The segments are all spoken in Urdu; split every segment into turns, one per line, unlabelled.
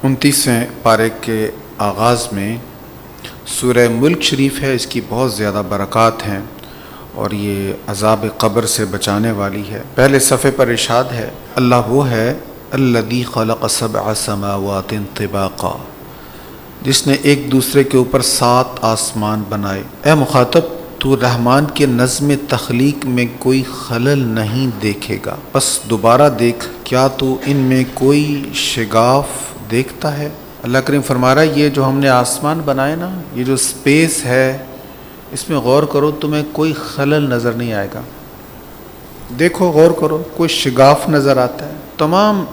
29ویں پارے کے آغاز میں سورہ ملک شریف ہے، اس کی بہت زیادہ برکات ہیں اور یہ عذاب قبر سے بچانے والی ہے۔ پہلے صفحے پر ارشاد ہے، اللہ وہ ہے الذی خلق سبع سماوات طباقا، جس نے ایک دوسرے کے اوپر 7 آسمان بنائے۔ اے مخاطب، تو رحمان کے نظم تخلیق میں کوئی خلل نہیں دیکھے گا، بس دوبارہ دیکھ، کیا تو ان میں کوئی شگاف دیکھتا ہے؟ اللہ کریم فرما رہا ہے یہ جو ہم نے آسمان بنائے نا، یہ جو سپیس ہے، اس میں غور کرو، تمہیں کوئی خلل نظر نہیں آئے گا۔ دیکھو، غور کرو، کوئی شگاف نظر آتا ہے؟ تمام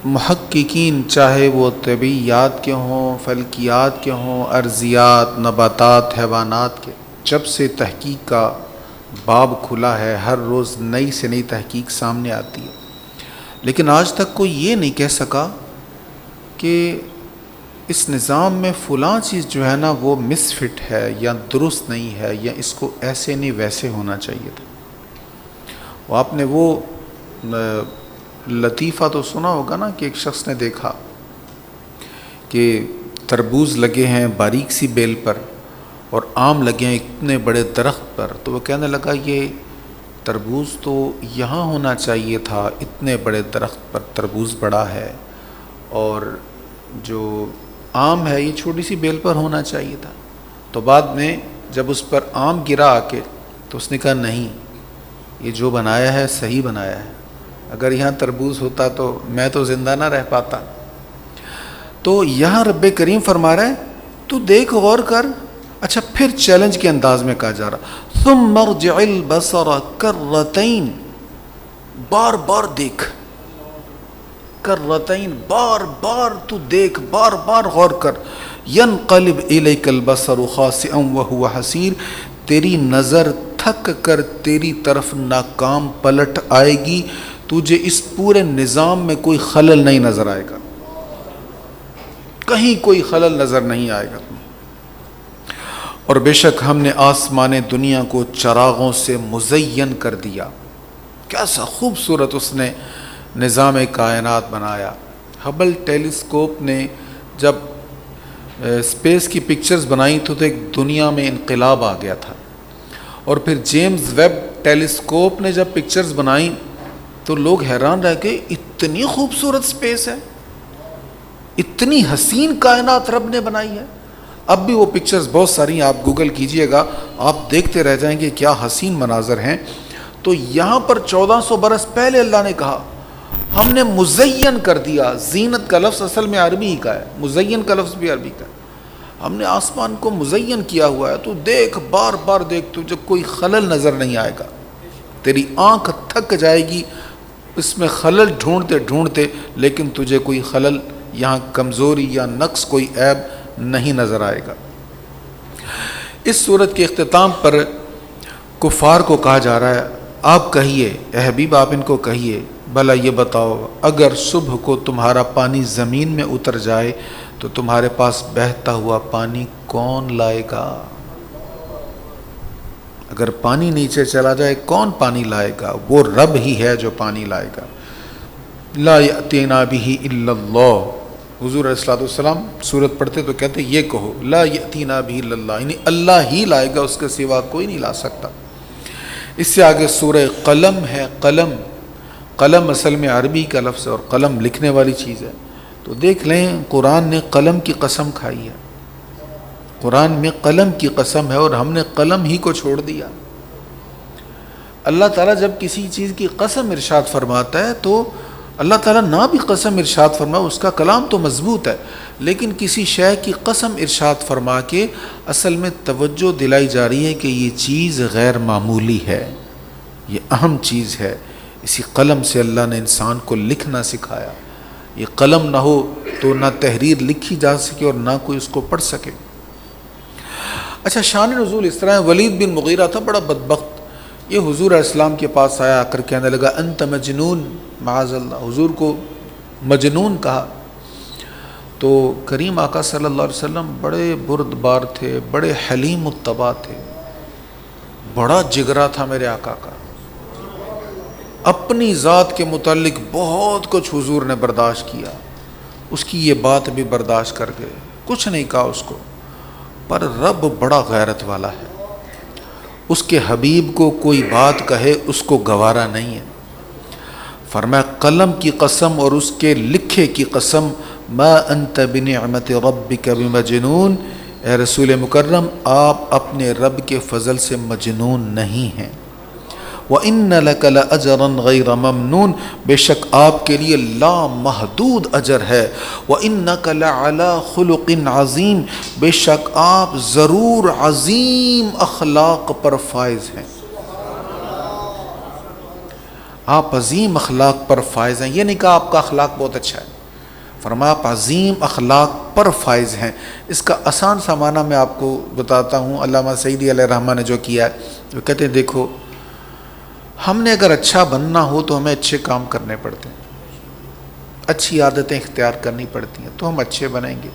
محققین، چاہے وہ طبیعیات کے ہوں، فلکیات کے ہوں، ارضیات، نباتات، حیوانات کے، جب سے تحقیق کا باب کھلا ہے، ہر روز نئی سے نئی تحقیق سامنے آتی ہے، لیکن آج تک کوئی یہ نہیں کہہ سکا کہ اس نظام میں فلاں چیز جو ہے نا وہ مس فٹ ہے یا درست نہیں ہے، یا اس کو ایسے نہیں ویسے ہونا چاہیے تھا۔ وہ آپ نے وہ لطیفہ تو سنا ہوگا نا کہ ایک شخص نے دیکھا کہ تربوز لگے ہیں باریک سی بیل پر اور آم لگے ہیں اتنے بڑے درخت پر، تو وہ کہنے لگا یہ تربوز تو یہاں ہونا چاہیے تھا، اتنے بڑے درخت پر تربوز بڑا ہے، اور جو آم ہے یہ چھوٹی سی بیل پر ہونا چاہیے تھا۔ تو بعد میں جب اس پر آم گرا آ کے، تو اس نے کہا نہیں، یہ جو بنایا ہے صحیح بنایا ہے، اگر یہاں تربوز ہوتا تو میں تو زندہ نہ رہ پاتا۔ تو یہاں رب کریم فرما رہا ہے تو دیکھ، غور کر۔ اچھا، پھر چیلنج کے انداز میں کہا جا رہا، ثم ارجع البصر کرتین، بار بار دیکھ، کرتین، بار بار تو دیکھ، بار بار غور کر، ینقلب الیک البصر خاسئا وهو حسیر، تیری نظر تھک کر تیری طرف ناکام پلٹ آئے گی، تجھے اس پورے نظام میں کوئی خلل نہیں نظر آئے گا، کہیں کوئی خلل نظر نہیں آئے گا۔ اور بے شک ہم نے آسمان دنیا کو چراغوں سے مزین کر دیا۔ کیسا خوبصورت اس نے نظام کائنات بنایا۔ ہبل ٹیلیسکوپ نے جب اسپیس کی پکچرز بنائی تو ایک دنیا میں انقلاب آ گیا تھا، اور پھر جیمز ویب ٹیلیسکوپ نے جب پکچرز بنائیں تو لوگ حیران رہ گئے، اتنی خوبصورت اسپیس ہے، اتنی حسین کائنات رب نے بنائی ہے۔ اب بھی وہ پکچرز بہت ساری ہیں، آپ گوگل کیجئے گا، آپ دیکھتے رہ جائیں گے کیا حسین مناظر ہیں۔ تو یہاں پر 1400 برس پہلے اللہ نے کہا ہم نے مزین کر دیا۔ زینت کا لفظ اصل میں عربی ہی کا ہے، مزین کا لفظ بھی عربی کا ہے۔ ہم نے آسمان کو مزین کیا ہوا ہے، تو دیکھ، بار بار دیکھ، تجھے کوئی خلل نظر نہیں آئے گا، تیری آنکھ تھک جائے گی اس میں خلل ڈھونڈتے ڈھونڈتے، لیکن تجھے کوئی خلل، یہاں کمزوری یا نقص، کوئی عیب نہیں نظر آئے گا۔ اس صورت کے اختتام پر کفار کو کہا جا رہا ہے، آپ کہیے، اے حبیب آپ ان کو کہیے، بھلا یہ بتاؤ، اگر صبح کو تمہارا پانی زمین میں اتر جائے تو تمہارے پاس بہتا ہوا پانی کون لائے گا؟ اگر پانی نیچے چلا جائے کون پانی لائے گا؟ وہ رب ہی ہے جو پانی لائے گا۔ لا یأتینا بہ الا اللہ، حضور علیہ الصلوۃ والسلام سورت پڑھتے تو کہتے یہ کہو، لا یأتینا بہ الا اللہ، یعنی اللہ ہی لائے گا، اس کے سوا کوئی نہیں لا سکتا۔ اس سے آگے سورہ قلم ہے۔ قلم اصل میں عربی کا لفظ ہے اور قلم لکھنے والی چیز ہے، تو دیکھ لیں قرآن نے قلم کی قسم کھائی ہے، قرآن میں قلم کی قسم ہے، اور ہم نے قلم ہی کو چھوڑ دیا۔ اللہ تعالیٰ جب کسی چیز کی قسم ارشاد فرماتا ہے تو اللہ تعالیٰ نہ بھی قسم ارشاد فرمائے، اس کا کلام تو مضبوط ہے، لیکن کسی شے کی قسم ارشاد فرما کے اصل میں توجہ دلائی جا رہی ہے کہ یہ چیز غیر معمولی ہے، یہ اہم چیز ہے۔ اسی قلم سے اللہ نے انسان کو لکھنا سکھایا، یہ قلم نہ ہو تو نہ تحریر لکھی جا سکے اور نہ کوئی اس کو پڑھ سکے۔ اچھا، شان نزول اس طرح ہے، ولید بن مغیرہ تھا بڑا بدبخت، یہ حضور علیہ السلام کے پاس آیا، آ کر کہنے لگا انت مجنون، معاذ اللہ، حضور کو مجنون کہا۔ تو کریم آقا صلی اللہ علیہ وسلم بڑے بردبار تھے، بڑے حلیم الطبع تھے، بڑا جگرا تھا میرے آقا کا، اپنی ذات کے متعلق بہت کچھ حضور نے برداشت کیا، اس کی یہ بات بھی برداشت کر گئے، کچھ نہیں کہا اس کو، پر رب بڑا غیرت والا ہے، اس کے حبیب کو کوئی بات کہے اس کو گوارا نہیں ہے۔ فرمایا قلم کی قسم اور اس کے لکھے کی قسم، ما انت بنعمت ربک بمجنون، اے رسول مکرم آپ اپنے رب کے فضل سے مجنون نہیں ہیں۔ وَإِنَّ لَكَ لَأَجْرًا غَيْرَ مَمْنُونَ، بے شک آپ کے لیے لامحدود اجر ہے۔ وَإِنَّكَ لَعَلَىٰ خُلُقٍ عَظِيمٍ، بے شک آپ ضرور عظیم اخلاق پر فائز ہیں، آپ عظیم اخلاق پر فائز ہیں۔ یہ نہیں کہا آپ کا اخلاق بہت اچھا ہے، فرمایا آپ عظیم اخلاق پر فائز ہیں۔ اس کا آسان سا معنی میں آپ کو بتاتا ہوں، علامہ سعیدی علیہ الرحمہ نے جو کیا ہے، وہ کہتے ہیں دیکھو ہم نے اگر اچھا بننا ہو تو ہمیں اچھے کام کرنے پڑتے ہیں، اچھی عادتیں اختیار کرنی پڑتی ہیں تو ہم اچھے بنیں گے،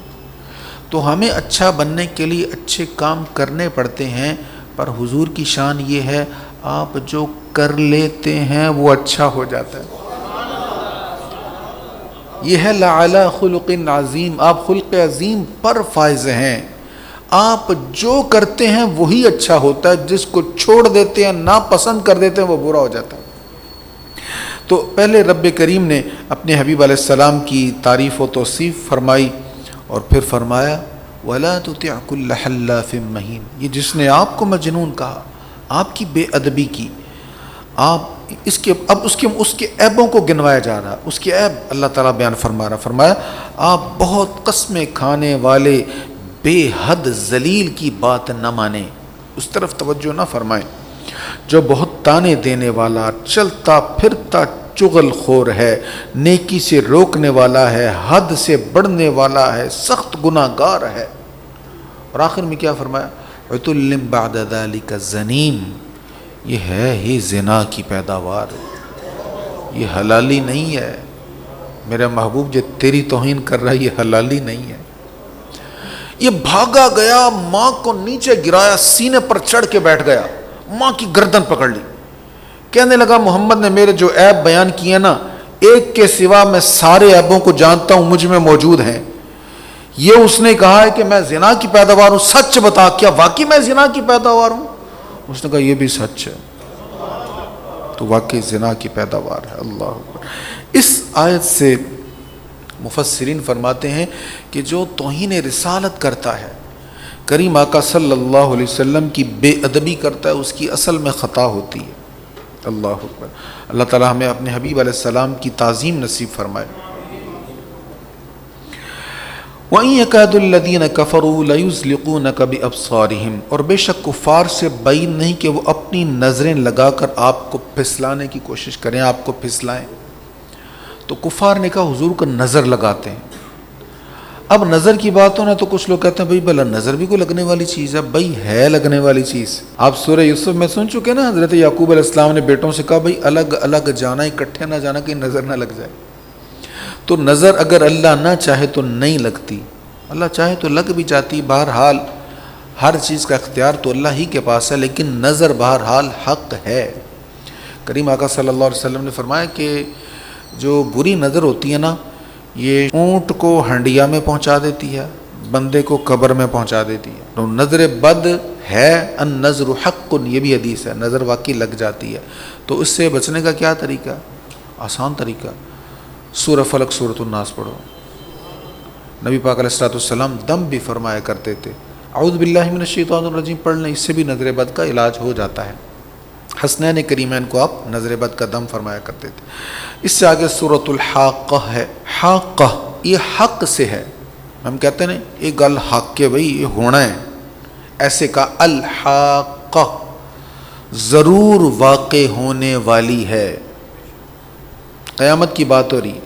تو ہمیں اچھا بننے کے لیے اچھے کام کرنے پڑتے ہیں، پر حضور کی شان یہ ہے آپ جو کر لیتے ہیں وہ اچھا ہو جاتا ہے۔ یہ ہے لعلی خلق عظیم، آپ خلق عظیم پر فائز ہیں، آپ جو کرتے ہیں وہی اچھا ہوتا ہے، جس کو چھوڑ دیتے ہیں ناپسند کر دیتے ہیں وہ برا ہو جاتا ہے۔ تو پہلے رب کریم نے اپنے حبیب علیہ السلام کی تعریف و توصیف فرمائی اور پھر فرمایا وَلَا تُطِعْ كُلَّ حَلَّافٍ مَّهِينٍ، یہ جس نے آپ کو مجنون کہا، آپ کی بے ادبی کی، آپ اب اس کے عیبوں کو گنوایا جا رہا، اس کے عیب اللہ تعالیٰ بیان فرما رہا، فرمایا آپ بہت قسمیں کھانے والے بے حد ذلیل کی بات نہ مانیں، اس طرف توجہ نہ فرمائیں، جو بہت تانے دینے والا، چلتا پھرتا چغل خور ہے، نیکی سے روکنے والا ہے، حد سے بڑھنے والا ہے، سخت گناہ گار ہے۔ اور آخر میں کیا فرمایا عُتُلٍّ بَعْدَ ذَلِكَ زَنِيمٍ، یہ ہے ہی زنا کی پیداوار، یہ حلالی نہیں ہے میرے محبوب، جو تیری توہین کر رہا ہے یہ حلالی نہیں ہے۔ یہ بھاگا گیا، ماں کو نیچے گرایا، سینے پر چڑھ کے بیٹھ گیا، ماں کی گردن پکڑ لی، کہنے لگا محمد نے میرے جو عیب بیان کیے نا، ایک کے سوا میں سارے عیبوں کو جانتا ہوں، مجھ میں موجود ہیں۔ یہ اس نے کہا ہے کہ میں زنا کی پیداوار ہوں، سچ بتا کیا واقعی میں زنا کی پیداوار ہوں؟ اس نے کہا یہ بھی سچ ہے، تو واقعی زنا کی پیداوار ہے۔ اللہ اکبر۔ اس آیت سے مفسرین فرماتے ہیں کہ جو توہین رسالت کرتا ہے، کریم آقا صلی اللہ علیہ وسلم کی بے ادبی کرتا ہے، اس کی اصل میں خطا ہوتی ہے۔ اللہ اکبر۔ اللہ تعالیٰ ہمیں اپنے حبیب علیہ السلام کی تعظیم نصیب فرمائے۔ وَإِن يَكَادُ الَّذِينَ كَفَرُوا لَيُزْلِقُونَكَ بِأَبْصَارِهِمْ، اور بے شک کفار سے بعید نہیں کہ وہ اپنی نظریں لگا کر آپ کو پھسلانے کی کوشش کریں، آپ کو پھسلائیں۔ تو کفار نے کہا حضور کو نظر لگاتے ہیں۔ اب نظر کی بات ہو نا تو کچھ لوگ کہتے ہیں بھئی بھلا نظر بھی کوئی لگنے والی چیز ہے؟ بھئی ہے لگنے والی چیز۔ آپ سورہ یوسف میں سن چکے نا، حضرت یعقوب علیہ السلام نے بیٹوں سے کہا بھئی الگ الگ جانا، اکٹھے نہ جانا کہ نظر نہ لگ جائے۔ تو نظر اگر اللہ نہ چاہے تو نہیں لگتی، اللہ چاہے تو لگ بھی جاتی، بہرحال ہر چیز کا اختیار تو اللہ ہی کے پاس ہے، لیکن نظر بہرحال حق ہے۔ کریم آقا صلی اللہ علیہ وسلم نے فرمایا کہ جو بری نظر ہوتی ہے نا، یہ اونٹ کو ہنڈیا میں پہنچا دیتی ہے، بندے کو قبر میں پہنچا دیتی ہے۔ تو نظر بد ہے، النظر حق، یہ بھی حدیث ہے، نظر واقعی لگ جاتی ہے۔ تو اس سے بچنے کا کیا طریقہ؟ آسان طریقہ، سورہ فلق سورۃ الناس پڑھو۔ نبی پاک علیہ السلام دم بھی فرمایا کرتے تھے، اعوذ باللہ من الشیطان الرجیم پڑھ لیں، اس سے بھی نظر بد کا علاج ہو جاتا ہے۔ حسنین کریمین کو آپ نظر بد کا دم فرمایا کرتے تھے۔ اس سے آگے سورۃ الحاقہ ہے۔ حاقہ یہ حق سے ہے، ہم کہتے ہیں یہ گل حق کے بھئی یہ ہونا ہے، ایسے کا الحاقہ ضرور واقع ہونے والی ہے، قیامت کی بات ہو رہی،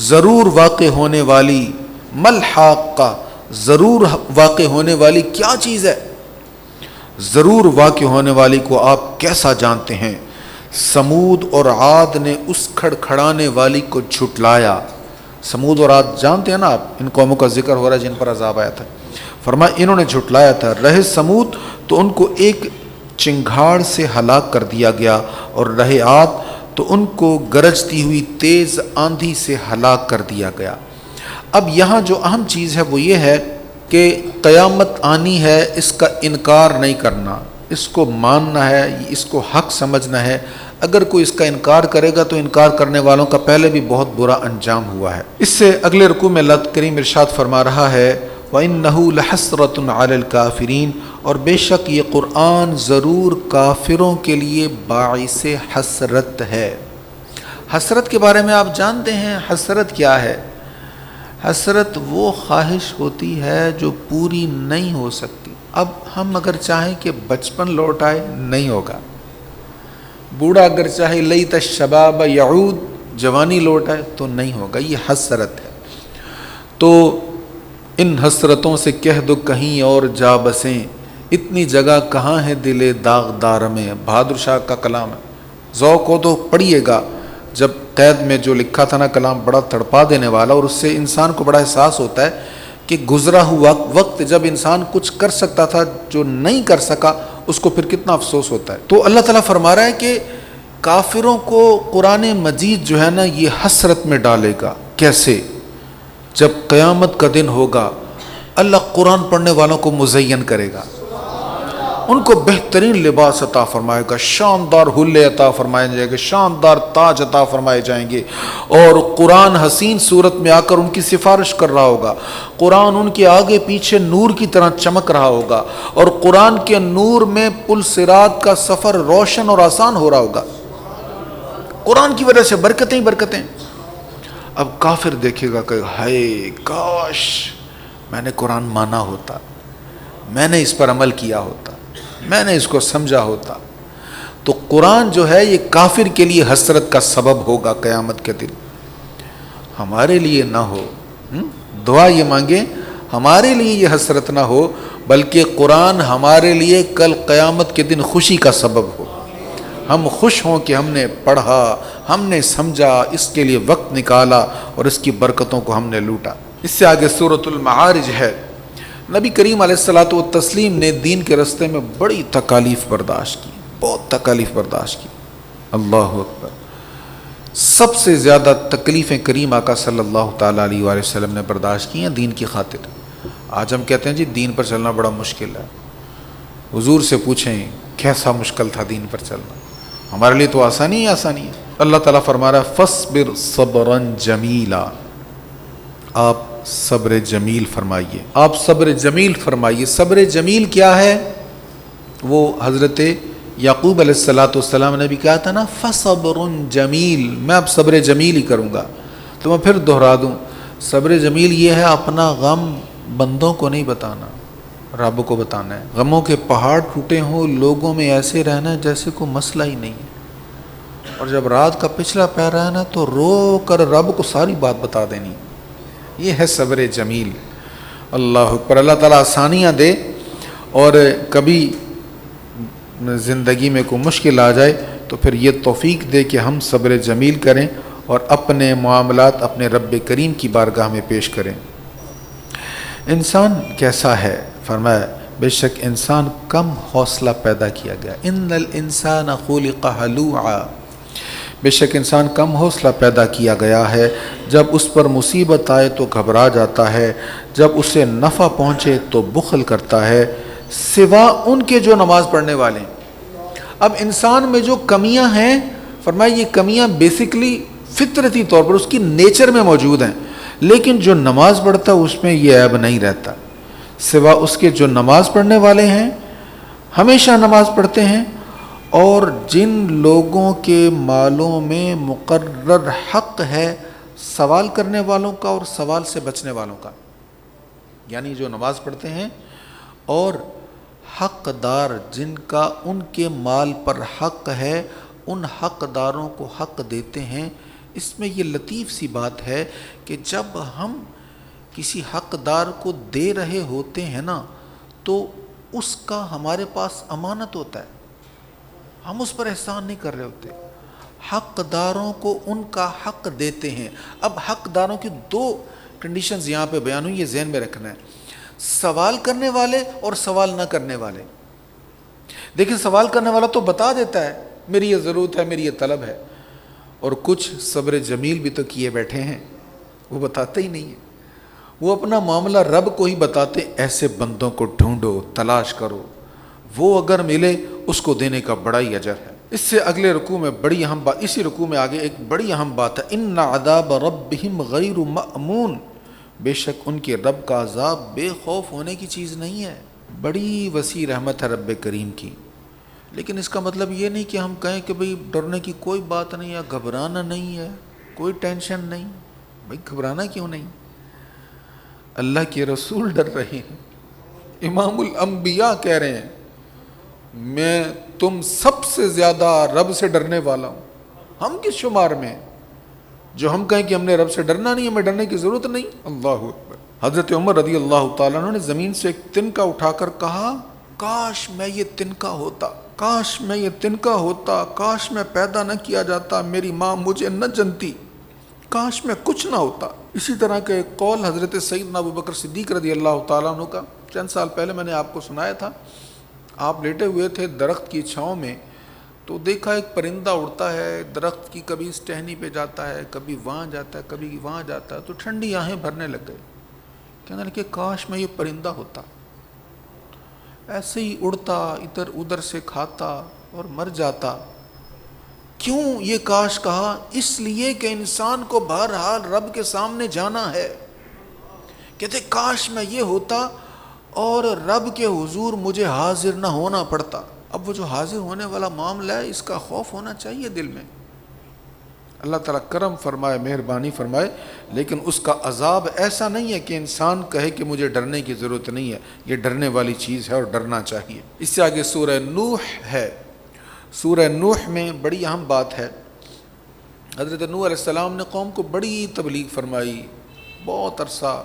ضرور واقع ہونے والی۔ مل حاقہ ضرور واقع ہونے والی کیا چیز ہے؟ ضرور واقع ہونے والی کو آپ کیسا جانتے ہیں؟ سمود اور عاد نے اس کھڑکھڑانے والی کو جھٹلایا۔ سمود اور عاد جانتے ہیں نا آپ، ان قوموں کا ذکر ہو رہا ہے جن پر عذاب آیا تھا۔ فرمایا انہوں نے جھٹلایا تھا۔ رہے سمود تو ان کو ایک چنگھاڑ سے ہلاک کر دیا گیا، اور رہے عاد تو ان کو گرجتی ہوئی تیز آندھی سے ہلاک کر دیا گیا۔ اب یہاں جو اہم چیز ہے وہ یہ ہے کہ قیامت آنی ہے، اس کا انکار نہیں کرنا، اس کو ماننا ہے، اس کو حق سمجھنا ہے۔ اگر کوئی اس کا انکار کرے گا تو انکار کرنے والوں کا پہلے بھی بہت برا انجام ہوا ہے۔ اس سے اگلے رکوع میں اللہ کریم ارشاد فرما رہا ہے وَإِنَّهُ لَحَسْرَةٌ عَلَى الْكَافِرِينَ، اور بے شک یہ قرآن ضرور کافروں کے لیے باعث حسرت ہے۔ حسرت کے بارے میں آپ جانتے ہیں حسرت کیا ہے؟ حسرت وہ خواہش ہوتی ہے جو پوری نہیں ہو سکتی۔ اب ہم اگر چاہیں کہ بچپن لوٹ آئے، نہیں ہوگا۔ بوڑھا اگر چاہے لیت الشباب یعود، جوانی لوٹ آئے، تو نہیں ہوگا۔ یہ حسرت ہے۔ تو ان حسرتوں سے کہہ دو کہیں اور جا بسیں، اتنی جگہ کہاں ہے دل داغدار میں۔ بہادر شاہ کا کلام ہے، ذوق ہو تو پڑھیے گا۔ جب قید میں جو لکھا تھا نا کلام، بڑا تڑپا دینے والا، اور اس سے انسان کو بڑا احساس ہوتا ہے کہ گزرا ہوا وقت جب انسان کچھ کر سکتا تھا جو نہیں کر سکا، اس کو پھر کتنا افسوس ہوتا ہے۔ تو اللہ تعالیٰ فرما رہا ہے کہ کافروں کو قرآن مجید جو ہے نا یہ حسرت میں ڈالے گا۔ کیسے؟ جب قیامت کا دن ہوگا، اللہ قرآن پڑھنے والوں کو مزین کرے گا، ان کو بہترین لباس عطا فرمائے گا، شاندار حلے عطا فرمائے جائیں گے، شاندار تاج عطا فرمائے جائیں گے، اور قرآن حسین صورت میں آ کر ان کی سفارش کر رہا ہوگا۔ قرآن ان کے آگے پیچھے نور کی طرح چمک رہا ہوگا، اور قرآن کے نور میں پل صراط کا سفر روشن اور آسان ہو رہا ہوگا۔ قرآن کی وجہ سے برکتیں ہی برکتیں۔ اب کافر دیکھے گا کہ ہائے کاش میں نے قرآن مانا ہوتا، میں نے اس پر عمل کیا ہوتا، میں نے اس کو سمجھا ہوتا۔ تو قرآن جو ہے یہ کافر کے لیے حسرت کا سبب ہوگا قیامت کے دن۔ ہمارے لیے نہ ہو، دعا یہ مانگیں ہمارے لیے یہ حسرت نہ ہو، بلکہ قرآن ہمارے لیے کل قیامت کے دن خوشی کا سبب ہو۔ ہم خوش ہوں کہ ہم نے پڑھا، ہم نے سمجھا، اس کے لیے وقت نکالا، اور اس کی برکتوں کو ہم نے لوٹا۔ اس سے آگے سورۃ المعارج ہے۔ نبی کریم علیہ الصلوۃ والتسلیم نے دین کے راستے میں بڑی تکالیف برداشت کی، بہت تکالیف برداشت کی۔ اللہ اکبر۔ سب سے زیادہ تکلیفیں کریم آقا صلی اللہ تعالیٰ علیہ وآلہ وسلم نے برداشت کی ہیں دین کی خاطر۔ آج ہم کہتے ہیں جی دین پر چلنا بڑا مشکل ہے۔ حضور سے پوچھیں کیسا مشکل تھا دین پر چلنا؟ ہمارے لیے تو آسانی ہی آسانی ہے۔ اللہ تعالیٰ فرما رہا ہے فَاصْبِرْ صَبْرًا جَمِيلًا، آپ صبر جمیل فرمائیے، آپ صبر جمیل فرمائیے۔ صبر جمیل کیا ہے؟ وہ حضرت یعقوب علیہ السلام نے بھی کہا تھا نا فَصَبْرٌ جمیل، میں اب صبر جمیل ہی کروں گا۔ تو میں پھر دہرا دوں، صبر جمیل یہ ہے اپنا غم بندوں کو نہیں بتانا، رب کو بتانا ہے۔ غموں کے پہاڑ ٹوٹے ہوں، لوگوں میں ایسے رہنا ہے جیسے کوئی مسئلہ ہی نہیں ہے، اور جب رات کا پچھلا پہر رہنا تو رو کر رب کو ساری بات بتا دینی۔ یہ ہے صبر جمیل۔ اللہ اکبر۔ اللہ تعالیٰ آسانیاں دے، اور کبھی زندگی میں کوئی مشکل آ جائے تو پھر یہ توفیق دے کہ ہم صبر جمیل کریں اور اپنے معاملات اپنے رب کریم کی بارگاہ میں پیش کریں۔ انسان کیسا ہے؟ فرمایا بے شک انسان کم حوصلہ پیدا کیا گیا۔ ان الانسان خلق ہلوعا، بے شک انسان کم حوصلہ پیدا کیا گیا ہے۔ جب اس پر مصیبت آئے تو گھبرا جاتا ہے، جب اسے نفع پہنچے تو بخل کرتا ہے، سوا ان کے جو نماز پڑھنے والے ہیں۔ اب انسان میں جو کمیاں ہیں، فرمایا یہ کمیاں بیسیکلی فطرتی طور پر اس کی نیچر میں موجود ہیں، لیکن جو نماز پڑھتا ہے اس میں یہ عیب نہیں رہتا، سوا اس کے جو نماز پڑھنے والے ہیں، ہمیشہ نماز پڑھتے ہیں، اور جن لوگوں کے مالوں میں مقرر حق ہے سوال کرنے والوں کا اور سوال سے بچنے والوں کا، یعنی جو نماز پڑھتے ہیں اور حقدار جن کا ان کے مال پر حق ہے، ان حقداروں کو حق دیتے ہیں۔ اس میں یہ لطیف سی بات ہے کہ جب ہم کسی حقدار کو دے رہے ہوتے ہیں نا تو اس کا ہمارے پاس امانت ہوتا ہے، ہم اس پر احسان نہیں کر رہے ہوتے، حقداروں کو ان کا حق دیتے ہیں۔ اب حقداروں کی دو کنڈیشنز یہاں پہ بیان ہوئی، یہ ذہن میں رکھنا ہے، سوال کرنے والے اور سوال نہ کرنے والے۔ دیکھیں سوال کرنے والا تو بتا دیتا ہے میری یہ ضرورت ہے، میری یہ طلب ہے، اور کچھ صبر جمیل بھی تو کیے بیٹھے ہیں، وہ بتاتے ہی نہیں ہیں۔ وہ اپنا معاملہ رب کو ہی بتاتے، ایسے بندوں کو ڈھونڈو، تلاش کرو، وہ اگر ملے اس کو دینے کا بڑا ہی اجر ہے۔ اس سے اگلے رکوع میں بڑی اہم بات، اسی رکوع میں آگے ایک بڑی اہم بات ہے، ان عذاب ربہم غیر مأمون، بے شک ان کے رب کا عذاب بے خوف ہونے کی چیز نہیں ہے۔ بڑی وسیع رحمت ہے رب کریم کی، لیکن اس کا مطلب یہ نہیں کہ ہم کہیں کہ بھئی ڈرنے کی کوئی بات نہیں ہے، گھبرانا نہیں ہے، کوئی ٹینشن نہیں۔ بھئی گھبرانا کیوں نہیں؟ اللہ کے رسول ڈر رہے ہیں، امام الانبیاء کہہ رہے ہیں میں تم سب سے زیادہ رب سے ڈرنے والا ہوں۔ ہم کس شمار میں جو ہم کہیں کہ ہم نے رب سے ڈرنا نہیں، ہمیں ڈرنے کی ضرورت نہیں۔ اللہ اکبر۔ حضرت عمر رضی اللہ تعالیٰ عنہ نے زمین سے ایک تنکا اٹھا کر کہا، کاش میں یہ تنکا ہوتا، کاش میں یہ تنکا ہوتا، کاش میں پیدا نہ کیا جاتا، میری ماں مجھے نہ جنتی، کاش میں کچھ نہ ہوتا۔ اسی طرح کا ایک قول حضرت سیدنا ابوبکر صدیق رضی اللہ تعالیٰ عنہ کا، چند سال پہلے میں نے آپ کو سنایا تھا، آپ لیٹے ہوئے تھے درخت کی چھاؤں میں، تو دیکھا ایک پرندہ اڑتا ہے درخت کی، کبھی اس ٹہنی پہ جاتا ہے، کبھی وہاں جاتا ہے، کبھی وہاں جاتا ہے، تو ٹھنڈی آہیں بھرنے لگ گئے، کہنے لگے کاش میں یہ پرندہ ہوتا، ایسے ہی اڑتا ادھر ادھر سے کھاتا اور مر جاتا۔ کیوں یہ کاش کہا؟ اس لیے کہ انسان کو بہرحال رب کے سامنے جانا ہے۔ کہتے کاش میں یہ ہوتا اور رب کے حضور مجھے حاضر نہ ہونا پڑتا۔ اب وہ جو حاضر ہونے والا معاملہ ہے، اس کا خوف ہونا چاہیے دل میں۔ اللہ تعالیٰ کرم فرمائے، مہربانی فرمائے، لیکن اس کا عذاب ایسا نہیں ہے کہ انسان کہے کہ مجھے ڈرنے کی ضرورت نہیں ہے، یہ ڈرنے والی چیز ہے اور ڈرنا چاہیے۔ اس سے آگے سورہ نوح ہے، سورہ نوح میں بڑی اہم بات ہے۔ حضرت نوح علیہ السلام نے قوم کو بڑی تبلیغ فرمائی، بہت عرصہ،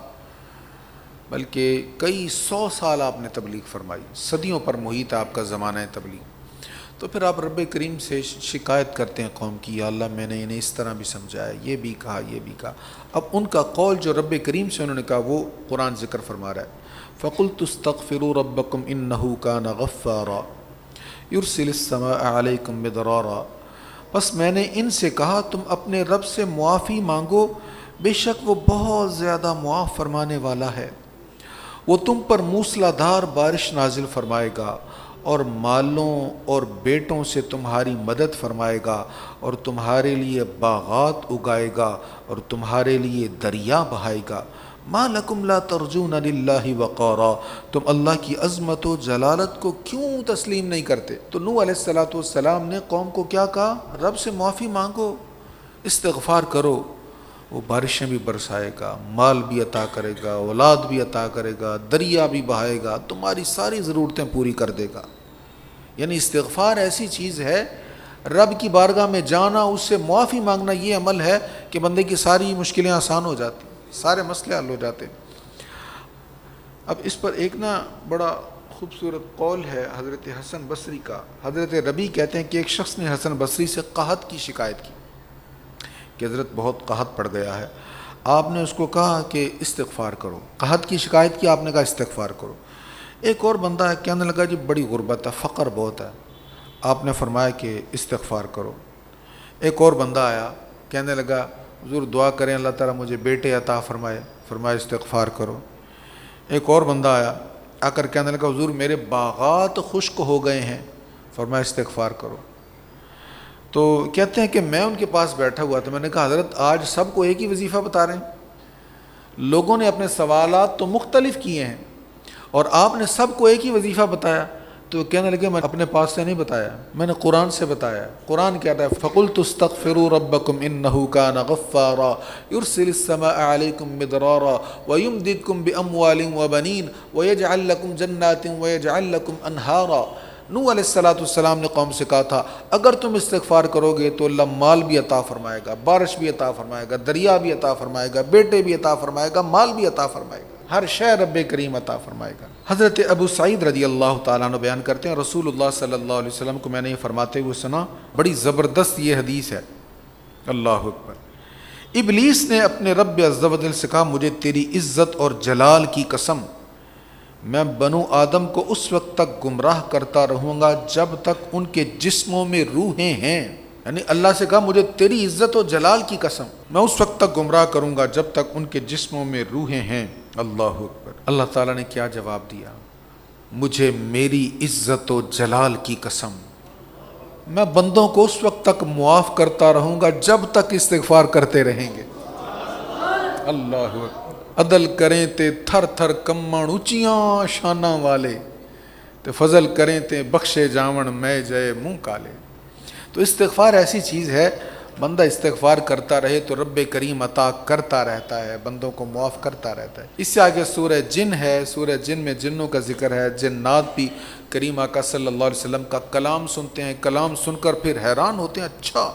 بلکہ کئی 100 سال آپ نے تبلیغ فرمائی، صدیوں پر محیط آپ کا زمانہ ہے تبلیغ۔ تو پھر آپ رب کریم سے شکایت کرتے ہیں قوم کی، یا اللہ میں نے انہیں اس طرح بھی سمجھایا، یہ بھی کہا، یہ بھی کہا۔ اب ان کا قول جو رب کریم سے انہوں نے کہا وہ قرآن ذکر فرما رہا ہے، فَقُلْتُ اسْتَغْفِرُوا رَبَّكُمْ إِنَّهُ كَانَ غَفَّارًا يُرْسِلِ السَّمَاءَ عَلَيْكُمْ مِدْرَارًا، بس میں نے ان سے کہا تم اپنے رب سے معافی مانگو، بے شک وہ بہت زیادہ معاف فرمانے والا ہے، وہ تم پر موسلا دھار بارش نازل فرمائے گا اور مالوں اور بیٹوں سے تمہاری مدد فرمائے گا، اور تمہارے لیے باغات اگائے گا اور تمہارے لیے دریا بہائے گا۔ ما لکم لا ترجون للہ وقارا، تم اللہ کی عظمت و جلالت کو کیوں تسلیم نہیں کرتے؟ تو نوح علیہ السلام نے قوم کو کیا کہا؟ رب سے معافی مانگو، استغفار کرو، وہ بارشیں بھی برسائے گا، مال بھی عطا کرے گا، اولاد بھی عطا کرے گا، دریا بھی بہائے گا، تمہاری ساری ضرورتیں پوری کر دے گا۔ یعنی استغفار ایسی چیز ہے، رب کی بارگاہ میں جانا، اس سے معافی مانگنا، یہ عمل ہے کہ بندے کی ساری مشکلیں آسان ہو جاتی، سارے مسئلے حل ہو جاتے۔ اب اس پر ایک بڑا خوبصورت قول ہے حضرت حسن بصری کا۔ حضرت ربیع کہتے ہیں کہ ایک شخص نے حسن بصری سے قحط کی شکایت کی کہ حضرت بہت قحط پڑ گیا ہے۔ آپ نے اس کو کہا کہ استغفار کرو، قحط کی شکایت کی، آپ نے کہا استغفار کرو۔ ایک اور بندہ ہے، کہنے لگا جی بڑی غربت ہے، فقر بہت ہے، آپ نے فرمایا کہ استغفار کرو۔ ایک اور بندہ آیا، کہنے لگا حضور دعا کریں اللہ تعالیٰ مجھے بیٹے عطا فرمائے، فرمایا استغفار کرو۔ ایک اور بندہ آیا، آ کر کہنے لگا حضور میرے باغات خشک ہو گئے ہیں، فرمایا استغفار کرو۔ تو کہتے ہیں کہ میں ان کے پاس بیٹھا ہوا تھا، میں نے کہا حضرت آج سب کو ایک ہی وظیفہ بتا رہے ہیں؟ لوگوں نے اپنے سوالات تو مختلف کیے ہیں اور آپ نے سب کو ایک ہی وظیفہ بتایا۔ تو کہنے لگے میں اپنے پاس سے نہیں بتایا، میں نے قرآن سے بتایا۔ قرآن کہتا ہے فَقُلْتُ اسْتَغْفِرُوا رَبَّكُمْ إِنَّهُ كَانَ غَفَّارًا يُرْسِلِ السَّمَاءَ عَلَيْكُمْ مِدْرَارًا وَيُمْدِدْكُمْ بِأَمْوَالٍ وَبَنِينَ وَيَجْعَلْ لَكُمْ جَنَّاتٍ وَيَجْعَلْ لَكُمْ أَنْهَارًا۔ نوح علیہ السلام نے قوم سے کہا تھا اگر تم استغفار کرو گے تو اللہ مال بھی عطا فرمائے گا، بارش بھی عطا فرمائے گا، دریا بھی عطا فرمائے گا، بیٹے بھی عطا فرمائے گا، مال بھی عطا فرمائے گا، ہر شے رب کریم عطا فرمائے گا۔ حضرت ابو سعید رضی اللہ تعالیٰ عنہ بیان کرتے ہیں رسول اللہ صلی اللہ علیہ وسلم کو میں نے یہ فرماتے ہوئے سنا، بڑی زبردست یہ حدیث ہے، اللہ اکبر۔ ابلیس نے اپنے رب عز و جل سے کہا مجھے تیری عزت اور جلال کی قسم، میں بنو آدم کو اس وقت تک گمراہ کرتا رہوں گا جب تک ان کے جسموں میں روحیں ہیں، یعنی اللہ سے کہا مجھے تیری عزت و جلال کی قسم میں اس وقت تک گمراہ کروں گا جب تک ان کے جسموں میں روحیں ہیں۔ اللہ اکبر. اللہ تعالیٰ نے کیا جواب دیا؟ مجھے میری عزت و جلال کی قسم، میں بندوں کو اس وقت تک معاف کرتا رہوں گا جب تک استغفار کرتے رہیں گے. اللہ اکبر. عدل کریں تے تھر تھر کمن اچیاں شاناں والے، تے فضل کریں تے بخشے جاون میں جے منہ کالے. تو استغفار ایسی چیز ہے، بندہ استغفار کرتا رہے تو رب کریم عطا کرتا رہتا ہے، بندوں کو معاف کرتا رہتا ہے. اس سے آگے سورہ جن ہے، سورہ جن میں جنوں کا ذکر ہے. جنات بھی کریم آقا صلی اللہ علیہ وسلم کا کلام سنتے ہیں، کلام سن کر پھر حیران ہوتے ہیں، اچھا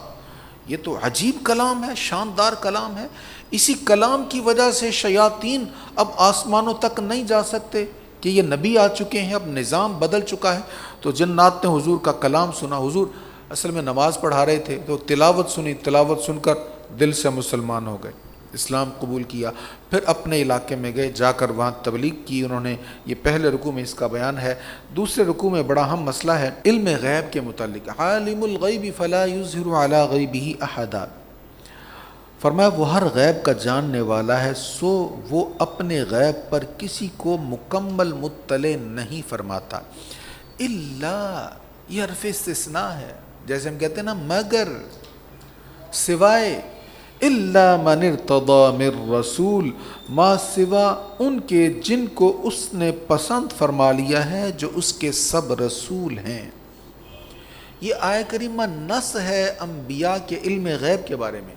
یہ تو عجیب کلام ہے، شاندار کلام ہے. اسی کلام کی وجہ سے شیاطین اب آسمانوں تک نہیں جا سکتے کہ یہ نبی آ چکے ہیں، اب نظام بدل چکا ہے. تو جنات نے حضور کا کلام سنا. حضور اصل میں نماز پڑھا رہے تھے تو تلاوت سنی، تلاوت سن کر دل سے مسلمان ہو گئے، اسلام قبول کیا. پھر اپنے علاقے میں گئے، جا کر وہاں تبلیغ کی انہوں نے. یہ پہلے رکوع میں اس کا بیان ہے. دوسرے رکوع میں بڑا اہم مسئلہ ہے علم غیب کے متعلق. عالم الغیب فلا یظہر علی غیبہ احدا. فرمایا وہ ہر غیب کا جاننے والا ہے، سو وہ اپنے غیب پر کسی کو مکمل مطلع نہیں فرماتا. الا، یہ حرف استثناء ہے، جیسے ہم کہتے ہیں نا مگر، سوائے. الا من ارتضی من رسول، ما سوا ان کے جن کو اس نے پسند فرما لیا ہے جو اس کے سب رسول ہیں. یہ آیہ کریمہ نص ہے انبیاء کے علم غیب کے بارے میں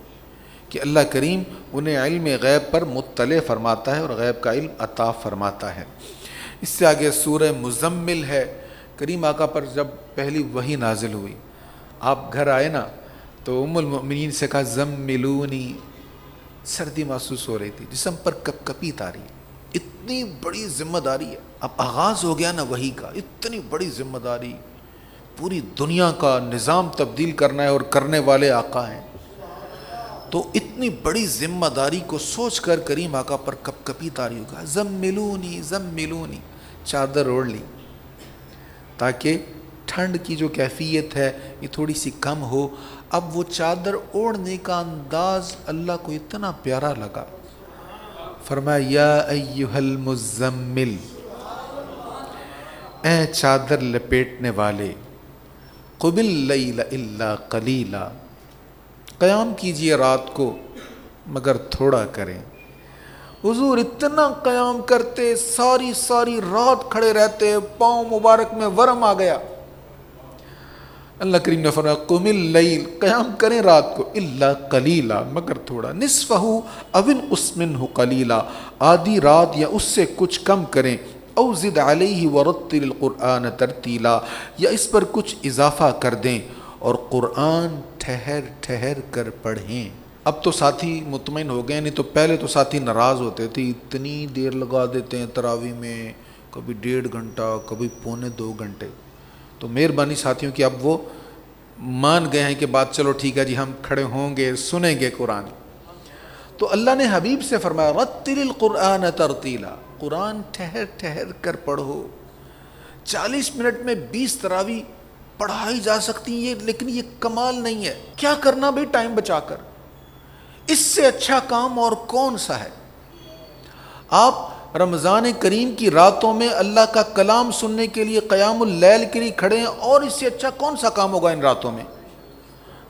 کہ اللہ کریم انہیں علم غیب پر مطلع فرماتا ہے اور غیب کا علم عطا فرماتا ہے. اس سے آگے سورہ مزمل ہے. کریم آقا پر جب پہلی وحی نازل ہوئی، آپ گھر آئے نا تو ام المؤمنین سے کہا زملونی. سردی محسوس ہو رہی تھی، جسم پر کپ کپی تاری. اتنی بڑی ذمہ داری ہے، اب آغاز ہو گیا نا وحی کا، اتنی بڑی ذمہ داری، پوری دنیا کا نظام تبدیل کرنا ہے اور کرنے والے آقا ہیں. تو اتنی بڑی ذمہ داری کو سوچ کر کریم آقا پر کپ کپی تاری ہوگا. زملونی زملونی، چادر اوڑھ لی تاکہ ٹھنڈ کی جو کیفیت ہے یہ تھوڑی سی کم ہو. اب وہ چادر اوڑھنے کا انداز اللہ کو اتنا پیارا لگا، فرمایا یا ایہا المزمل، اے چادر لپیٹنے والے، قم اللیل الا قلیلا، قیام کیجئے رات کو مگر تھوڑا کریں. حضور اتنا قیام کرتے، ساری رات کھڑے رہتے، پاؤں مبارک میں ورم آ گیا. اللہ کریم نے فرمایا قم اللیل، قیام کریں رات کو، الا قلیلا، مگر تھوڑا، نصفہ او انقص منہ قلیلا، آدھی رات یا اس سے کچھ کم کریں، او زد علیہ ورتل القرآن ترتیلا، یا اس پر کچھ اضافہ کر دیں اور قرآن ٹھہر ٹھہر کر پڑھیں. اب تو ساتھی مطمئن ہو گئے، نہیں تو پہلے تو ساتھی ناراض ہوتے تھے، اتنی دیر لگا دیتے ہیں تراویح میں، کبھی 1.5 گھنٹہ، کبھی پونے 2 گھنٹے. تو مہربانی ساتھیوں کی اب وہ مان گئے ہیں کہ بات چلو ٹھیک ہے جی، ہم کھڑے ہوں گے، سنیں گے قرآن. تو اللہ نے حبیب سے فرمایا رتل القرآن ترتیلا، قرآن ٹھہر ٹھہر کر پڑھو. 40 منٹ میں 20 تراویح پڑھائی جا سکتی ہیں، لیکن یہ کمال نہیں ہے. کیا کرنا بھائی ٹائم بچا کر، اس سے اچھا کام اور کون سا ہے؟ آپ رمضان کریم کی راتوں میں اللہ کا کلام سننے کے لیے قیام اللیل کے لیے کھڑے ہیں، اور اس سے اچھا کون سا کام ہوگا ان راتوں میں؟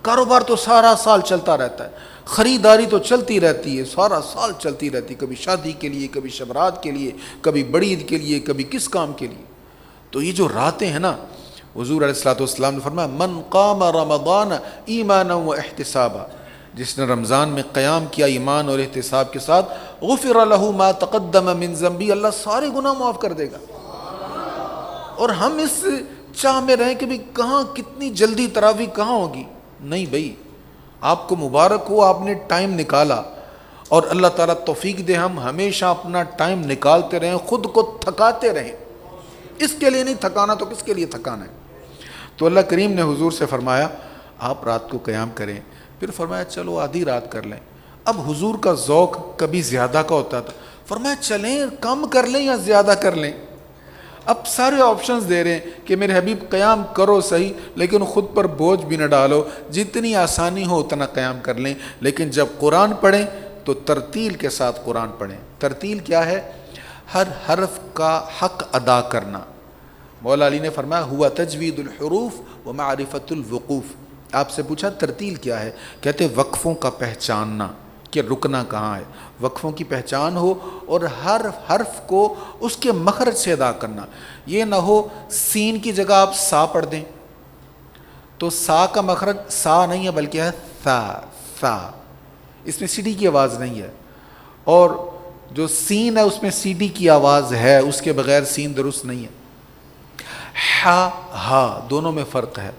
کاروبار تو سارا سال چلتا رہتا ہے، خریداری تو چلتی رہتی ہے، سارا سال چلتی رہتی ہے، کبھی شادی کے لیے، کبھی شبرات کے لیے، کبھی بڑی عید کے لیے، کبھی کس کام کے لیے. تو یہ جو راتیں ہیں نا، حضور علیہ الصلوۃ والسلام نے فرمایا من قام رمضان ایمانا و احتسابا، جس نے رمضان میں قیام کیا ایمان اور احتساب کے ساتھ، غفر لہ ما تقدم من ذنبی، اللہ سارے گناہ معاف کر دے گا. اور ہم اس چاہ میں رہیں کہ بھی کہاں کتنی جلدی تراویح کہاں ہوگی. نہیں بھائی، آپ کو مبارک ہو، آپ نے ٹائم نکالا، اور اللہ تعالیٰ توفیق دے ہم ہمیشہ اپنا ٹائم نکالتے رہیں، خود کو تھکاتے رہیں. اس کے لیے نہیں تھکانا تو کس کے لیے تھکانا ہے؟ تو اللہ کریم نے حضور سے فرمایا آپ رات کو قیام کریں. پھر فرمایا چلو آدھی رات کر لیں. اب حضور کا ذوق کبھی زیادہ کا ہوتا تھا، فرمایا چلیں کم کر لیں یا زیادہ کر لیں. اب سارے آپشنز دے رہے ہیں کہ میرے حبیب قیام کرو صحیح، لیکن خود پر بوجھ بھی نہ ڈالو، جتنی آسانی ہو اتنا قیام کر لیں. لیکن جب قرآن پڑھیں تو ترتیل کے ساتھ قرآن پڑھیں. ترتیل کیا ہے؟ ہر حرف کا حق ادا کرنا. مولا علی نے فرمایا ہوا تجوید الحروف و معرفت الوقوف. آپ سے پوچھا ترتیل کیا ہے؟ کہتے وقفوں کا پہچاننا کہ رکنا کہاں ہے، وقفوں کی پہچان ہو اور ہر حرف کو اس کے مخرج سے ادا کرنا. یہ نہ ہو سین کی جگہ آپ سا پڑھ دیں تو سا کا مخرج سا نہیں ہے بلکہ ہے سا. اس میں سی ڈی کی آواز نہیں ہے، اور جو سین ہے اس میں سی ڈی کی آواز ہے، اس کے بغیر سین درست نہیں ہے. ہا دونوں میں فرق ہے.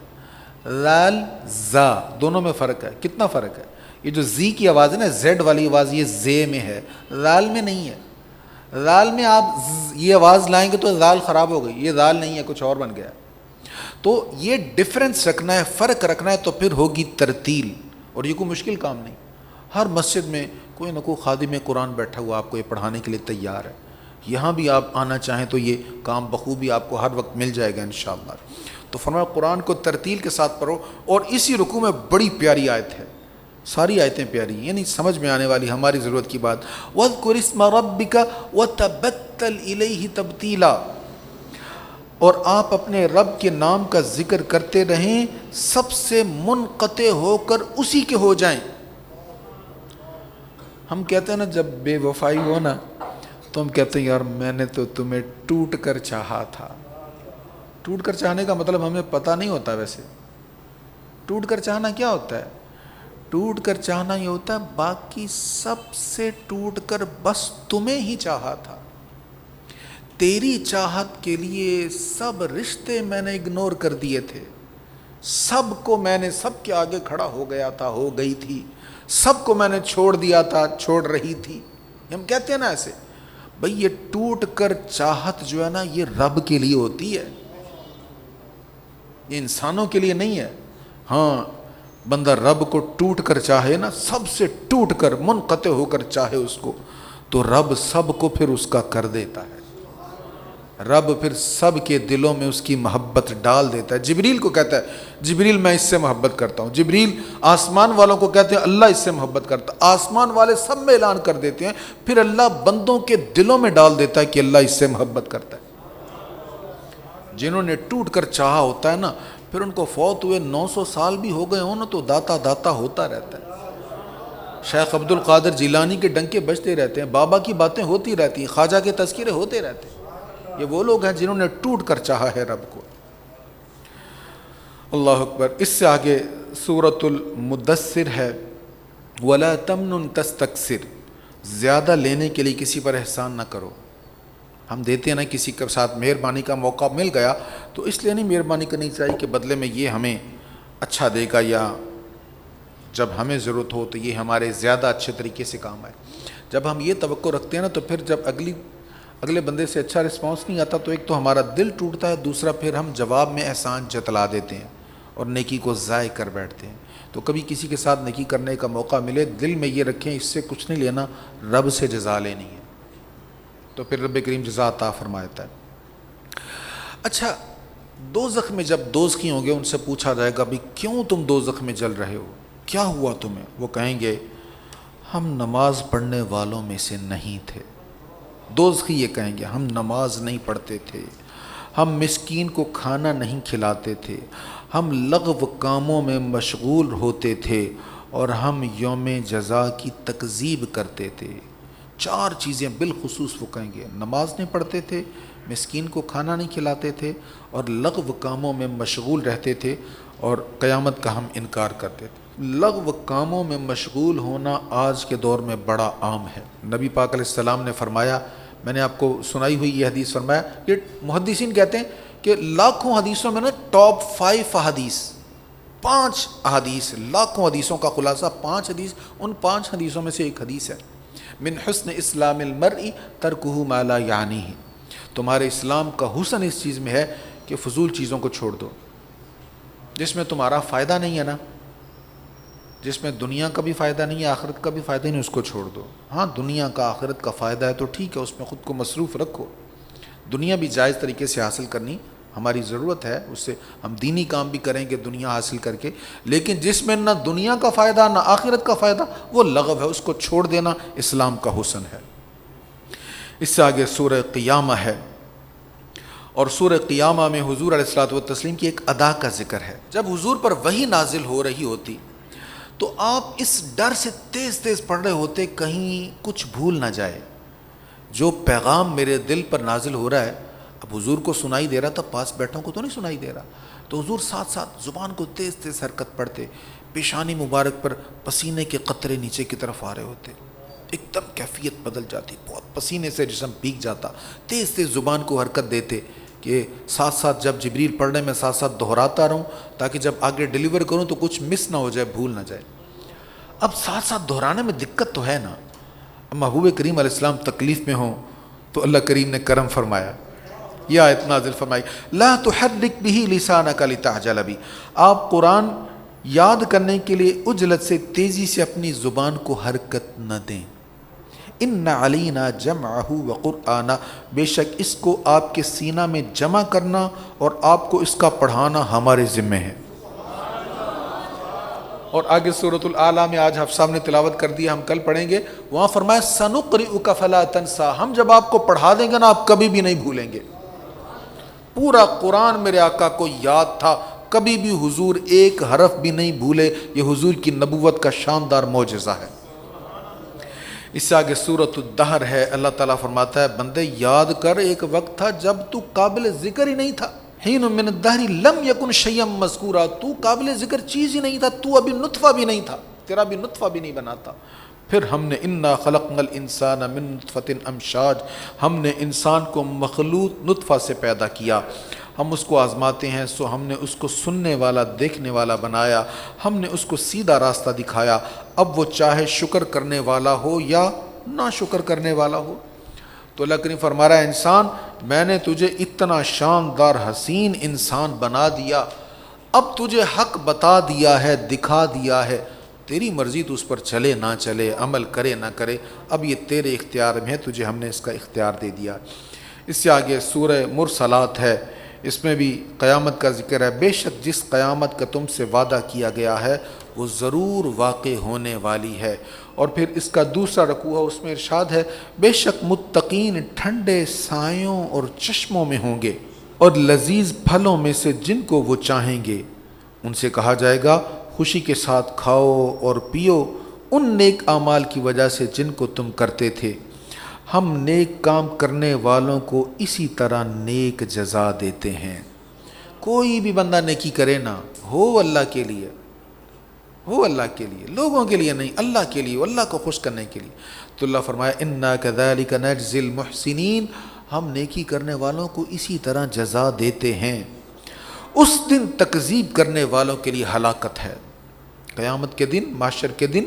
لال زا دونوں میں فرق ہے. کتنا فرق ہے؟ یہ جو زی کی آواز ہے نا، زیڈ والی آواز یہ زے میں ہے، لال میں نہیں ہے. لال میں آپ یہ آواز لائیں گے تو لال خراب ہو گئی، یہ لال نہیں ہے، کچھ اور بن گیا. تو یہ ڈفرنس رکھنا ہے، فرق رکھنا ہے، تو پھر ہوگی ترتیل. اور یہ کوئی مشکل کام نہیں. ہر مسجد میں کوئی نہ کوئی خادم قرآن بیٹھا ہوا آپ کو یہ پڑھانے کے لیے تیار ہے. یہاں بھی آپ آنا چاہیں تو یہ کام بخوبی آپ کو ہر وقت مل جائے گا انشاءاللہ. تو فرمایا قرآن کو ترتیل کے ساتھ پڑھو. اور اسی رکوع میں بڑی پیاری آیت ہے، ساری آیتیں پیاری ہیں، یعنی سمجھ میں آنے والی ہماری ضرورت کی بات. وَاذْكُرِ اسْمَ رَبِّكَ وَتَبَتَّلْ إِلَيْهِ تَبْتِيلًا. اور آپ اپنے رب کے نام کا ذکر کرتے رہیں، سب سے منقطع ہو کر اسی کے ہو جائیں. ہم کہتے ہیں نا جب بے وفائی ہو نا تو ہم کہتے ہیں یار میں نے تو تمہیں ٹوٹ کر چاہا تھا. ٹوٹ کر چاہنے کا مطلب ہمیں پتہ نہیں ہوتا. ویسے ٹوٹ کر چاہنا کیا ہوتا ہے؟ ٹوٹ کر چاہنا یہ ہوتا ہے باقی سب سے ٹوٹ کر بس تمہیں ہی چاہا تھا. تیری چاہت کے لیے سب رشتے میں نے اگنور کر دیے تھے، سب کو میں نے سب کے آگے کھڑا ہو گیا تھا، ہو گئی تھی، سب کو میں نے چھوڑ دیا تھا، چھوڑ رہی تھی. ہم کہتے ہیں نا ایسے. بھئی یہ ٹوٹ کر چاہت جو ہے نا یہ رب کے لیے ہوتی ہے، یہ انسانوں کے لیے نہیں ہے. ہاں بندہ رب کو ٹوٹ کر چاہے نا، سب سے ٹوٹ کر منقطع ہو کر چاہے اس کو، تو رب سب کو پھر اس کا کر دیتا ہے. رب پھر سب کے دلوں میں اس کی محبت ڈال دیتا ہے. جبریل کو کہتا ہے جبریل میں اس سے محبت کرتا ہوں. جبریل آسمان والوں کو کہتے ہیں اللہ اس سے محبت کرتا. آسمان والے سب میں اعلان کر دیتے ہیں، پھر اللہ بندوں کے دلوں میں ڈال دیتا ہے کہ اللہ اس سے محبت کرتا ہے. جنہوں نے ٹوٹ کر چاہا ہوتا ہے نا، پھر ان کو فوت ہوئے 900 سال بھی ہو گئے ہوں نا تو داتا داتا ہوتا رہتا ہے. شیخ عبد القادر جیلانی کے ڈنکے بجتے رہتے ہیں، بابا کی باتیں ہوتی رہتی ہیں، خواجہ کے تذکرے ہوتے رہتے ہیں. یہ وہ لوگ ہیں جنہوں نے ٹوٹ کر چاہا ہے رب کو. اللہ اکبر. اس سے آگے سورۃ المدثر ہے. وَلَا تَمْنُن تَسْتَكْثِرْ. زیادہ لینے کے لیے کسی پر احسان نہ کرو. ہم دیتے ہیں نا کسی کے ساتھ مہربانی کا موقع مل گیا تو اس لیے نہیں مہربانی کرنی چاہیے کہ بدلے میں یہ ہمیں اچھا دے گا، یا جب ہمیں ضرورت ہو تو یہ ہمارے زیادہ اچھے طریقے سے کام آئے. جب ہم یہ توقع رکھتے ہیں نا تو پھر جب اگلے بندے سے اچھا رسپانس نہیں آتا تو ایک تو ہمارا دل ٹوٹتا ہے، دوسرا پھر ہم جواب میں احسان جتلا دیتے ہیں اور نیکی کو ضائع کر بیٹھتے ہیں. تو کبھی کسی کے ساتھ نیکی کرنے کا موقع ملے دل میں یہ رکھیں اس سے کچھ نہیں لینا، رب سے جزا لینی ہے، تو پھر رب کریم جزا عطا فرماتا ہے. اچھا دوزخ میں جب دوزخی ہوں گے ان سے پوچھا جائے گا بھی کیوں تم دوزخ میں جل رہے ہو، کیا ہوا تمہیں؟ وہ کہیں گے ہم نماز پڑھنے والوں میں سے نہیں تھے. دوزخی یہ کہیں گے ہم نماز نہیں پڑھتے تھے، ہم مسکین کو کھانا نہیں کھلاتے تھے، ہم لغو کاموں میں مشغول ہوتے تھے اور ہم یوم جزا کی تکذیب کرتے تھے. 4 چیزیں بالخصوص وہ کہیں گے، نماز نہیں پڑھتے تھے، مسکین کو کھانا نہیں کھلاتے تھے، اور لغو کاموں میں مشغول رہتے تھے، اور قیامت کا ہم انکار کرتے تھے. لغو کاموں میں مشغول ہونا آج کے دور میں بڑا عام ہے. نبی پاک علیہ السلام نے فرمایا، میں نے آپ کو سنائی ہوئی یہ حدیث، فرمایا کہ محدثین کہتے ہیں کہ لاکھوں حدیثوں میں نا ٹاپ 5 احادیث، 5 احادیث، لاکھوں حدیثوں کا خلاصہ 5 حدیث، ان 5 حدیثوں میں سے ایک حدیث ہے من حسن اسلام المرء ترکہ ما لا یعنیہ. تمہارے اسلام کا حسن اس چیز میں ہے کہ فضول چیزوں کو چھوڑ دو، جس میں تمہارا فائدہ نہیں ہے نا، جس میں دنیا کا بھی فائدہ نہیں ہے آخرت کا بھی فائدہ نہیں، اس کو چھوڑ دو. ہاں دنیا کا آخرت کا فائدہ ہے تو ٹھیک ہے، اس میں خود کو مصروف رکھو، دنیا بھی جائز طریقے سے حاصل کرنی ہماری ضرورت ہے، اس سے ہم دینی کام بھی کریں گے دنیا حاصل کر کے، لیکن جس میں نہ دنیا کا فائدہ نہ آخرت کا فائدہ وہ لغو ہے، اس کو چھوڑ دینا اسلام کا حسن ہے. اس سے آگے سورہ قیامہ ہے، اور سورہ قیامہ میں حضور علیہ الصلوۃ والتسلیم کی ایک ادا کا ذکر ہے۔ جب حضور پر وحی نازل ہو رہی ہوتی تو آپ اس ڈر سے تیز تیز پڑھ رہے ہوتے کہیں کچھ بھول نہ جائے، جو پیغام میرے دل پر نازل ہو رہا ہے اب حضور کو سنائی دے رہا تھا، پاس بیٹھوں کو تو نہیں سنائی دے رہا، تو حضور ساتھ ساتھ زبان کو تیز تیز حرکت پڑھتے، پیشانی مبارک پر پسینے کے قطرے نیچے کی طرف آ رہے ہوتے، ایک دم کیفیت بدل جاتی، بہت پسینے سے جسم بھیگ جاتا، تیز تیز زبان کو حرکت دیتے کہ ساتھ ساتھ جب جبریل پڑھنے میں ساتھ ساتھ دہراتا رہوں تاکہ جب آگے ڈیلیور کروں تو کچھ مس نہ ہو جائے، بھول نہ جائے۔ اب ساتھ ساتھ دہرانے میں دقت تو ہے نا، اب محبوب کریم علیہ السلام تکلیف میں ہوں تو اللہ کریم نے کرم فرمایا، یہ آیت نازل فرمائی، لا تحرک بہ لسانک لتعجل بہ، آپ قرآن یاد کرنے کے لیے عجلت سے تیزی سے اپنی زبان کو حرکت نہ دیں، ان علینا جمعہ وقرآنہ، بے شک اس کو آپ کے سینہ میں جمع کرنا اور آپ کو اس کا پڑھانا ہمارے ذمہ ہے۔ اور آگے سورۃ الاعلیٰ میں آج حفصہ نے تلاوت کر دیا، ہم کل پڑھیں گے، وہاں فرمایا سنقرئک فلا تنسیٰ، ہم جب آپ کو پڑھا دیں گے نا آپ کبھی بھی نہیں بھولیں گے۔ پورا قرآن میرے آقا کو یاد تھا، کبھی بھی حضور ایک حرف بھی نہیں بھولے، یہ حضور کی نبوت کا شاندار معجزہ ہے۔ اس سے آگے سورۃ الدہر ہے، اللہ تعالیٰ فرماتا ہے بندے یاد کر ایک وقت تھا جب تو قابل ذکر ہی نہیں تھا، حین من الدہر لم یکن شیئا مذکورا، تو قابل ذکر چیز ہی نہیں تھا، تو ابھی نطفہ بھی نہیں تھا، تیرا بھی نطفہ بھی نہیں بنا تھا۔ پھر ہم نے انا خلقنا الانسان من نطفۃ امشاج، ہم نے انسان کو مخلوط نطفہ سے پیدا کیا، ہم اس کو آزماتے ہیں سو ہم نے اس کو سننے والا دیکھنے والا بنایا، ہم نے اس کو سیدھا راستہ دکھایا، اب وہ چاہے شکر کرنے والا ہو یا نہ شکر کرنے والا ہو۔ تو اللہ کریم فرما رہا ہے انسان میں نے تجھے اتنا شاندار حسین انسان بنا دیا، اب تجھے حق بتا دیا ہے، دکھا دیا ہے، تیری مرضی تو اس پر چلے نہ چلے، عمل کرے نہ کرے، اب یہ تیرے اختیار میں ہے، تجھے ہم نے اس کا اختیار دے دیا۔ اس سے آگے سورہ مرسلات ہے، اس میں بھی قیامت کا ذکر ہے، بے شک جس قیامت کا تم سے وعدہ کیا گیا ہے وہ ضرور واقع ہونے والی ہے۔ اور پھر اس کا دوسرا رکوع ہے، اس میں ارشاد ہے بے شک متقین ٹھنڈے سایوں اور چشموں میں ہوں گے اور لذیذ پھلوں میں سے جن کو وہ چاہیں گے، ان سے کہا جائے گا خوشی کے ساتھ کھاؤ اور پیو ان نیک اعمال کی وجہ سے جن کو تم کرتے تھے، ہم نیک کام کرنے والوں کو اسی طرح نیک جزا دیتے ہیں۔ کوئی بھی بندہ نیکی کرے نا ہو اللہ کے لیے، ہو اللہ کے لیے، لوگوں کے لیے نہیں، اللہ کے لیے، اللہ کو خوش کرنے کے لیے، تو اللہ فرمایا انا کذالک نجزی المحسنین، ہم نیکی کرنے والوں کو اسی طرح جزا دیتے ہیں۔ اس دن تکذیب کرنے والوں کے لیے ہلاکت ہے، قیامت کے دن، محشر کے دن،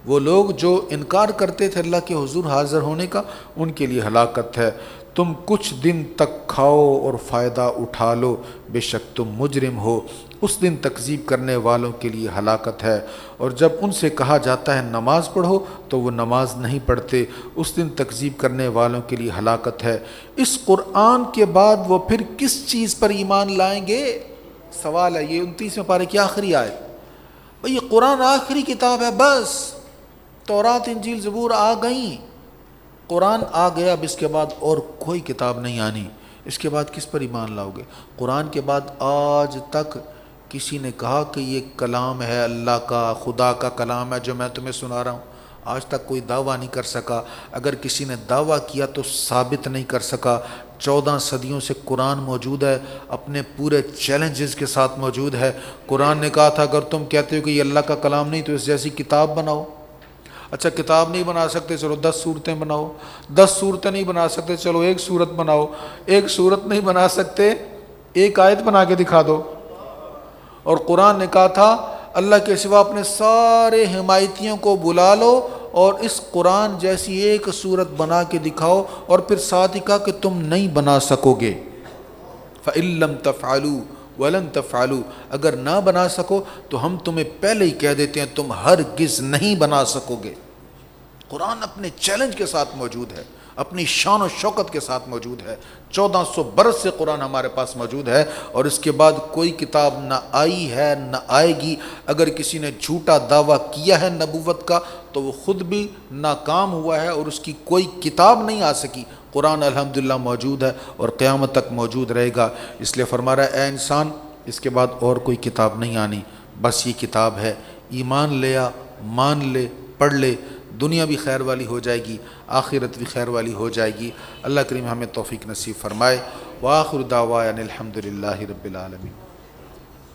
وہ لوگ جو انکار کرتے تھے اللہ کے حضور حاضر ہونے کا، ان کے لیے ہلاکت ہے۔ تم کچھ دن تک کھاؤ اور فائدہ اٹھا لو، بے شک تم مجرم ہو، اس دن تکذیب کرنے والوں کے لیے ہلاکت ہے۔ اور جب ان سے کہا جاتا ہے نماز پڑھو تو وہ نماز نہیں پڑھتے، اس دن تکذیب کرنے والوں کے لیے ہلاکت ہے۔ اس قرآن کے بعد وہ پھر کس چیز پر ایمان لائیں گے؟ سوال ہے، یہ 29ویں پارے کی آخری آیت، بھئی یہ قرآن آخری کتاب ہے، بس تورات انجیل زبور آ گئیں، قرآن آ گیا، اب اس کے بعد اور کوئی کتاب نہیں آنی، اس کے بعد کس پر ایمان لاؤ گے؟ قرآن کے بعد آج تک کسی نے کہا کہ یہ کلام ہے اللہ کا، خدا کا کلام ہے جو میں تمہیں سنا رہا ہوں؟ آج تک کوئی دعویٰ نہیں کر سکا، اگر کسی نے دعویٰ کیا تو ثابت نہیں کر سکا۔ 14 صدیوں سے قرآن موجود ہے، اپنے پورے چیلنجز کے ساتھ موجود ہے۔ قرآن نے کہا تھا اگر تم کہتے ہو کہ یہ اللہ کا کلام نہیں تو اس جیسی کتاب بناؤ۔ اچھا کتاب نہیں بنا سکتے، چلو 10 صورتیں بناؤ، 10 صورتیں نہیں بنا سکتے، چلو 1 صورت بناؤ، 1 صورت نہیں بنا سکتے، 1 آیت بنا کے دکھا دو۔ اور قرآن نے کہا تھا اللہ کے سوا اپنے سارے حمایتیوں کو بلا لو اور اس قرآن جیسی 1 صورت بنا کے دکھاؤ، اور پھر ساتھ ہی کہا کہ تم نہیں بنا سکو گے۔ فَإِن لَّمْ تَفْعَلُوا وَلَن تَفْعَلُوا، اگر نہ بنا سکو تو ہم تمہیں پہلے ہی کہہ دیتے ہیں تم ہرگز نہیں بنا سکو گے۔ قرآن اپنے چیلنج کے ساتھ موجود ہے، اپنی شان و شوکت کے ساتھ موجود ہے، 1400 برس سے قرآن ہمارے پاس موجود ہے، اور اس کے بعد کوئی کتاب نہ آئی ہے نہ آئے گی۔ اگر کسی نے جھوٹا دعویٰ کیا ہے نبوت کا تو وہ خود بھی ناکام ہوا ہے اور اس کی کوئی کتاب نہیں آ سکی۔ قرآن الحمدللہ موجود ہے اور قیامت تک موجود رہے گا، اس لیے فرما رہا ہے اے انسان اس کے بعد اور کوئی کتاب نہیں آنی، بس یہ کتاب ہے، ایمان لے آ، مان لے، پڑھ لے، دنیا بھی خیر والی ہو جائے گی، آخرت بھی خیر والی ہو جائے گی۔ اللہ کریم ہمیں توفیق نصیب فرمائے۔ وآخر دعوانا الحمدللہ رب العالمین۔